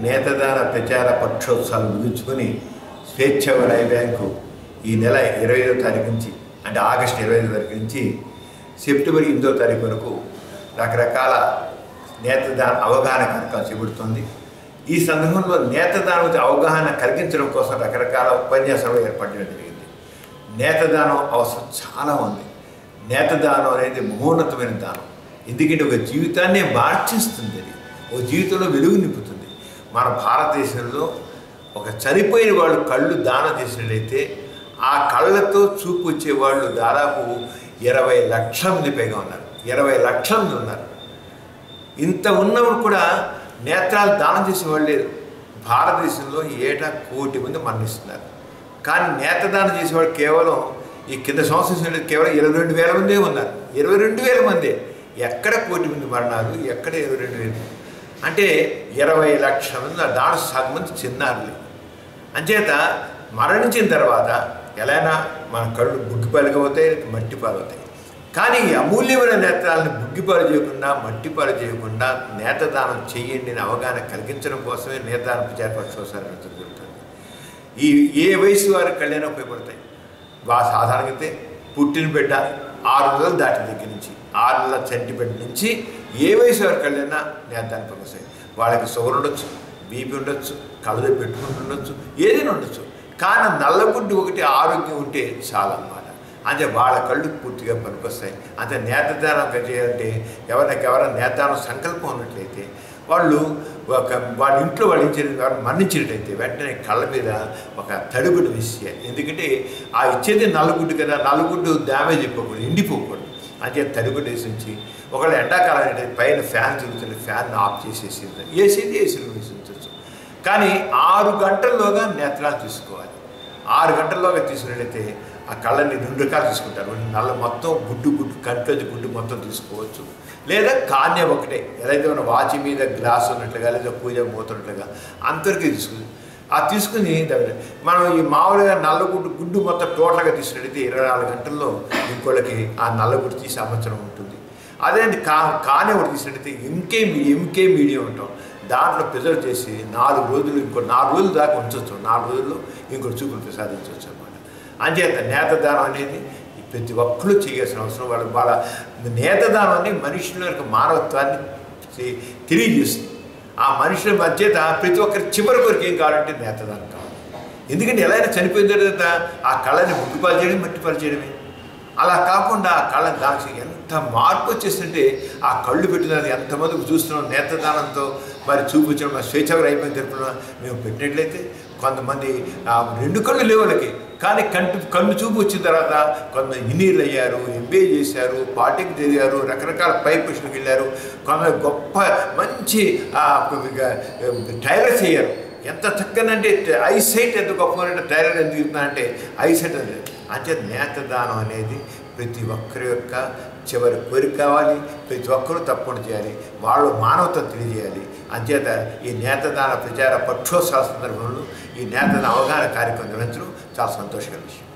నేతదాన ప్రచార పక్షోత్సవాలు ముగించుకొని స్వేచ్ఛ వలయ బ్యాంకు ఈ నెల 25వ తారీఖు నుంచి అంటే ఆగస్టు 25వ తారీఖు నుంచి సెప్టెంబర్ 8వ తారీఖు వరకు రకరకాల నేతదాన అవగాహన కార్యక్రమం చేపడుతుంది. ఈ సందర్భంలో నేతదానం అవగాహన కలిగించడం కోసం రకరకాల ఉపన్యాసాలు ఏర్పాటు చేయడం జరిగింది. నేతదానం అవసరం చాలా ఉంది. నేతదానం అనేది మహోన్నతమైన దానం. ఎందుకంటే ఒక జీవితాన్నే మార్చేస్తుంది. అది ఒక జీవితంలో వెలుగు నింపుతుంది. మన భారతదేశంలో ఒక చనిపోయిన వాళ్ళు కళ్ళు దానం చేసినట్లయితే ఆ కళ్ళతో చూపు వచ్చేవాళ్ళు దాదాపు 20 లక్షల మంది పైగా ఉన్నారు. 20 లక్షల మంది ఉన్నారు. ఇంత ఉన్నప్పుడు కూడా నేత్రాలు దానం చేసేవాళ్ళు లేరు. భారతదేశంలో ఏటా 1 కోటి మంది మరణిస్తున్నారు. కానీ నేత్రదానం చేసేవాళ్ళు కేవలం ఈ కింద సంవత్సరం కేవలం 22,000 మందే ఉన్నారు. 22,000 మందే. ఎక్కడ 1 కోటి మంది మరణాలు, ఎక్కడ 22,000? అంటే 20 లక్షల మంది దాని సగం మంది చిన్నారులు. అంచేత మరణించిన తర్వాత ఎలానా మన కళ్ళు బుగ్గిపాలుగా అవుతాయి, మట్టిపాలు అవుతాయి. కానీ ఈ అమూల్యమైన నేత్రాలను బుగ్గిపాలు చేయకుండా, మట్టిపాలు చేయకుండా నేత్రదానం చేయండి అని అవగాహన కలిగించడం కోసమే నేత్రదాన ప్రచార పక్షోత్సవాలు జరుగుతుంది. ఈ ఏ వయసు వారికి కళ్ళైనా ఉపయోగపడతాయి. సాధారణంగా అయితే పుట్టిన బిడ్డ 6 నెలలు దాటిన దగ్గర నుంచి 6 నెలల చంటి బిడ్డ నుంచి ఏ వయసు వారి కళ్ళైనా నేత్రదానం పనికొస్తాయి. వాళ్ళకి షుగర్ ఉండొచ్చు, బీపీ ఉండొచ్చు, కళ్ళు పెట్టుకుంటుండొచ్చు, ఏదైనా ఉండొచ్చు. కానీ నల్లగుడ్డు ఒకటి ఆరోగ్యం ఉంటే చాలన్నమాట. అంటే వాళ్ళ కళ్ళు పూర్తిగా పనికొస్తాయి. అంటే నేత్రదానం చేయాలంటే ఎవరైనా నేత్రదానం సంకల్పం ఉన్నట్లయితే వాళ్ళు వాళ్ళ ఇంట్లో వాళ్ళు మరణించినట్టయితే వెంటనే కళ్ళ మీద ఒక తడిగుడ్డు వేసేయాలి. ఎందుకంటే ఆ ఇచ్చేది నల్లగుడ్డు కదా, నల్లగుడ్డు డ్యామేజ్ అయిపోకూడదు, ఎండిపోకూడదు. అంటే తడిగుడ్డు వేసి ఉంచి ఒకవేళ ఎండాకాలం అంటే పైన ఫ్యాన్ తిరుగుతుంది, ఫ్యాన్ ఆఫ్ చేసేసి ఏసీలో వేసి ఉంచవచ్చు. కానీ 6 గంటల్లోగా నేత్రాలు తీసుకోవాలి. 6 గంటల్లోగా తీసుకున్నట్లయితే ఆ కళ్ళని 2 రకాలు తీసుకుంటారు. నల్ల మొత్తం గుడ్డు కంట్లోంచి గుడ్డు మొత్తం తీసుకోవచ్చు, లేదా కాన్య ఒకటే ఏదైతే మన వాచి మీద గ్లాస్ ఉన్నట్లుగా లేదా పూజ మూతున్నట్లుగా అంతవరకు తీసుకుని తీసుకుని మనం ఈ మామూలుగా నల్లగుడ్డు మొత్తం టోటల్గా తీసుకున్నట్లయితే 24 గంటల్లో ఇంకోళ్ళకి ఆ నల్లగుడ్డు తీసే సంవత్సరం ఉంటుంది. అదే కాన్య ఒకటి తీసినట్టయితే ఎంకే మీడియం ఉంటాం, దాంట్లో ప్రిజర్వ్ చేసి 4 రోజులు ఇంకో 4 రోజులు దాకా ఉంచవచ్చు. 4 రోజుల్లో ఇంకోటి చూపులు ప్రసాదించవచ్చు అన్నమాట. అంచేత నేత్రదానం అనేది ప్రతి ఒక్కరూ చేయాల్సిన అవసరం. వాళ్ళ నేత్రదానాన్ని మనుషుల యొక్క మానవత్వాన్ని తెలియజేస్తుంది. ఆ మనుషుల మధ్యత ప్రతి ఒక్కరి చివరి కొరకు ఏం కావాలంటే నేత్రదానం కావాలి. ఎందుకంటే ఎలా అయినా చనిపోయిన తర్వాత ఆ కళ్ళని బుగ్గిపాలు చేయడం, మట్టిపాలు చేయడమే. అలా కాకుండా ఆ కళ్ళని దానికి ఎంత మార్పు వచ్చేస్తుంటే ఆ కళ్ళు పెట్టినది ఎంతమందికి చూస్తున్నాం. నేత్రదానంతో మరి చూపించడం మా స్వేచ్ఛగా అయిపోయిన తరపున మేము పెట్టినట్లయితే కొంతమంది 2 కళ్ళు లేవు వాళ్ళకి, కానీ కళ్ళు చూపు వచ్చిన తర్వాత కొంతమంది ఇంజనీర్లు అయ్యారు, ఎంబీఏ చేశారు, పార్టీకి తిరిగారు, రకరకాల పై పొజిషన్కి వెళ్ళారు. కొంతమంది గొప్ప మంచి టైలర్స్ అయ్యారు. ఎంత చక్కనంటే ఐసైట్ ఎంత గొప్ప టైలర్ ఎంత తిరుగుతున్నా అంటే ఐసైట్ అనేది. అంచేత నేత్రదానం అనేది ప్రతి ఒక్కరి యొక్క చివరి కోరిక కావాలి. ప్రతి ఒక్కరూ తప్పకుండా చేయాలి. వాళ్ళు మానవత్వం తెలియజేయాలి. అంచేత ఈ నేత్రదాన ప్రచార పక్షోత్సవ సందర్భంలో ఈ నేత్రదాన అవగాహన కార్యక్రమం నిర్వహించడం చాలా సంతోషకర విషయం.